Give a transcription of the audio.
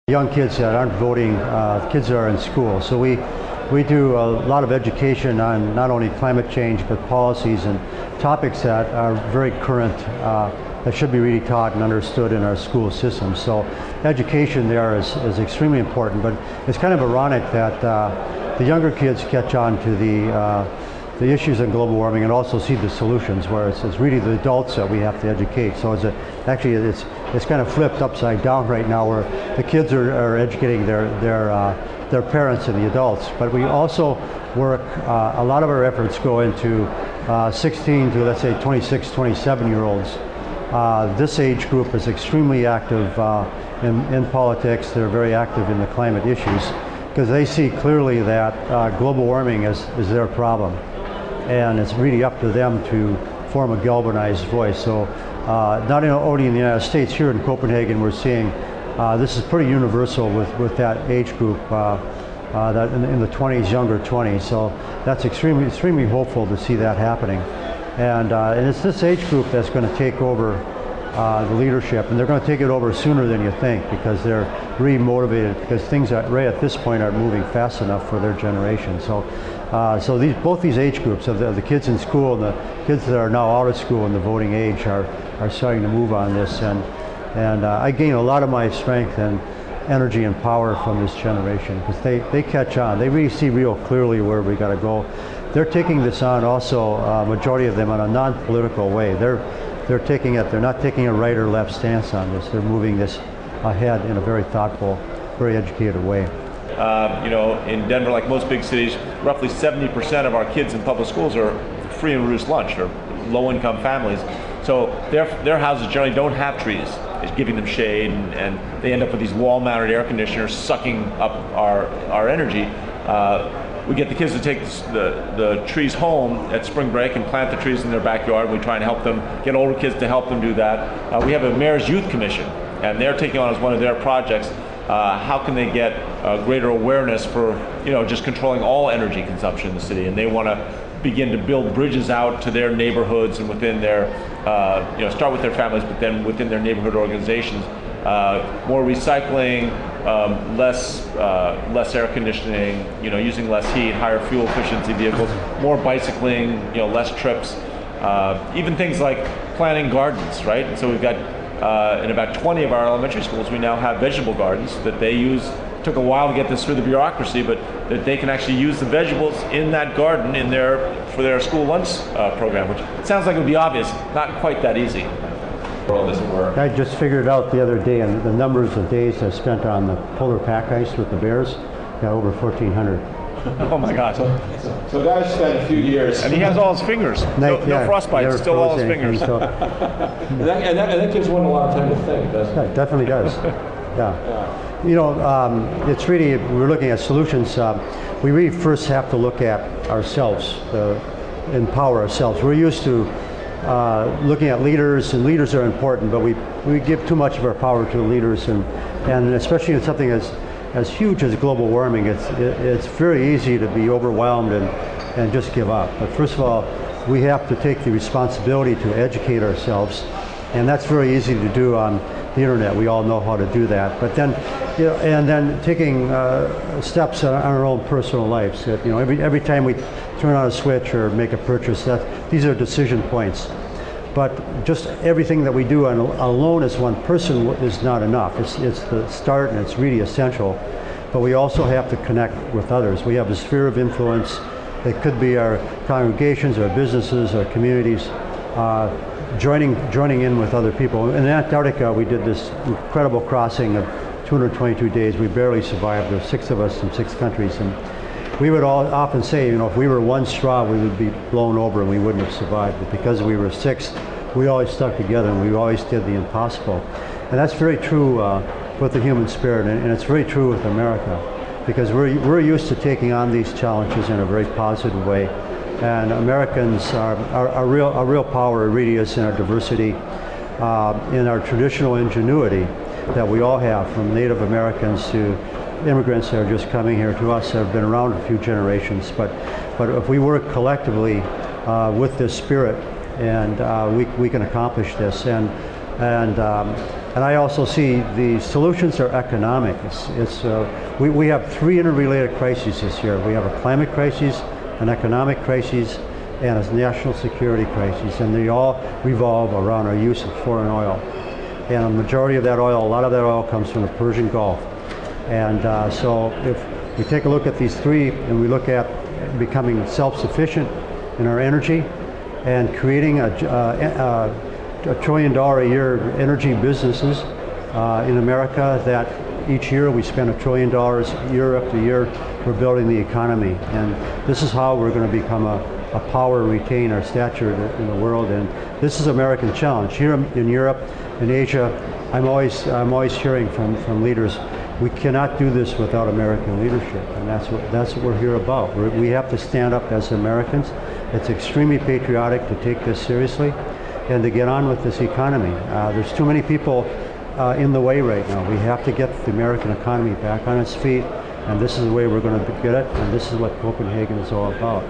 Young kids that aren't voting, kids that are in school. So we do a lot of education on not only climate change but policies and topics that are very current, that should be really taught and understood in our school system. So education there is extremely important, but it's kind of ironic that the younger kids catch on to the issues in global warming and also see the solutions, where it's really the adults that we have to educate. So it's kind of flipped upside down right now, where the kids are educating their parents and the adults. But we also work, a lot of our efforts go into 16 to, let's say, 26, 27-year-olds. This age group is extremely active in politics. They're very active in the climate issues because they see clearly that global warming is their problem. And it's really up to them to form a galvanized voice. So not only in the United States, here in Copenhagen, we're seeing this is pretty universal with that age group, that in the 20s, younger 20s. So that's extremely hopeful to see that happening. And it's this age group that's going to take over the leadership, and they're going to take it over sooner than you think, because they're re-motivated, because things right at this point aren't moving fast enough for their generation. So both these age groups of the kids in school and the kids that are now out of school in the voting age are starting to move on this, and I gain a lot of my strength and energy and power from this generation, because they catch on. They really see real clearly where we got to go. They're taking this on also, majority of them, in a non-political way. They're taking it. They're not taking a right or left stance on this. They're moving this ahead in a very thoughtful, very educated way. In Denver, like most big cities, roughly 70% of our kids in public schools are free and reduced lunch, or low-income families. So their houses generally don't have trees. It's giving them shade, and they end up with these wall-mounted air conditioners sucking up our energy. We get the kids to take the trees home at spring break and plant the trees in their backyard. We try and help them, get older kids to help them do that. We have a Mayor's Youth Commission, and they're taking on as one of their projects, how can they get greater awareness for just controlling all energy consumption in the city. And they want to begin to build bridges out to their neighborhoods and within their, start with their families, but then within their neighborhood organizations. More recycling, less air conditioning, using less heat, higher fuel efficiency vehicles, more bicycling, less trips, even things like planting gardens, right? And so we've got, in about 20 of our elementary schools, we now have vegetable gardens that they use. It took a while to get this through the bureaucracy, but that they can actually use the vegetables in that garden for their school lunch program, which sounds like it would be obvious, not quite that easy. I just figured out the other day, and the numbers of days I spent on the polar pack ice with the bears, got over 1,400. Oh my God! So guys spent a few years, and he has all his fingers. No frostbite, still all his fingers. So. and that gives one a lot of time to think, doesn't it? Yeah, it definitely does. Yeah. It's really, we're looking at solutions. We really first have to look at ourselves, empower ourselves. We're used to looking at leaders, and leaders are important, but we give too much of our power to leaders, and especially in something as huge as global warming, it's very easy to be overwhelmed and just give up. But first of all, we have to take the responsibility to educate ourselves, and that's very easy to do on the internet. We all know how to do that. But then, and then taking steps on our own personal lives. Every time we turn on a switch or make a purchase, these are decision points. But just everything that we do alone as one person is not enough. It's the start, and it's really essential. But we also have to connect with others. We have a sphere of influence. It could be our congregations, our businesses, our communities, joining in with other people. In Antarctica, we did this incredible crossing of 222 days. We barely survived. There were 6 of us from 6 countries, and we would all often say, if we were one straw, we would be blown over and we wouldn't have survived. But because we were 6, we always stuck together, and we always did the impossible. And that's very true with the human spirit, and it's very true with America, because we're used to taking on these challenges in a very positive way. And Americans are real power really is in our diversity, in our traditional ingenuity that we all have, from Native Americans to immigrants that are just coming here to us that have been around a few generations. But if we work collectively with this spirit, and we can accomplish this. And And I also see the solutions are economic. We have three interrelated crises this year. We have a climate crisis, an economic crisis, and a national security crisis, and they all revolve around our use of foreign oil. And a majority of that oil, a lot of that oil comes from the Persian Gulf. And so if we take a look at these three and we look at becoming self-sufficient in our energy and creating a $1 trillion a year energy businesses in America, that each year we spend $1 trillion year after year for building the economy. And this is how we're going to become a power and retain our stature in the world. And this is an American challenge. Here in Europe, in Asia, I'm always hearing from leaders, we cannot do this without American leadership, and that's what we're here about. We have to stand up as Americans. It's extremely patriotic to take this seriously and to get on with this economy. There's too many people in the way right now. We have to get the American economy back on its feet, and this is the way we're going to get it, and this is what Copenhagen is all about.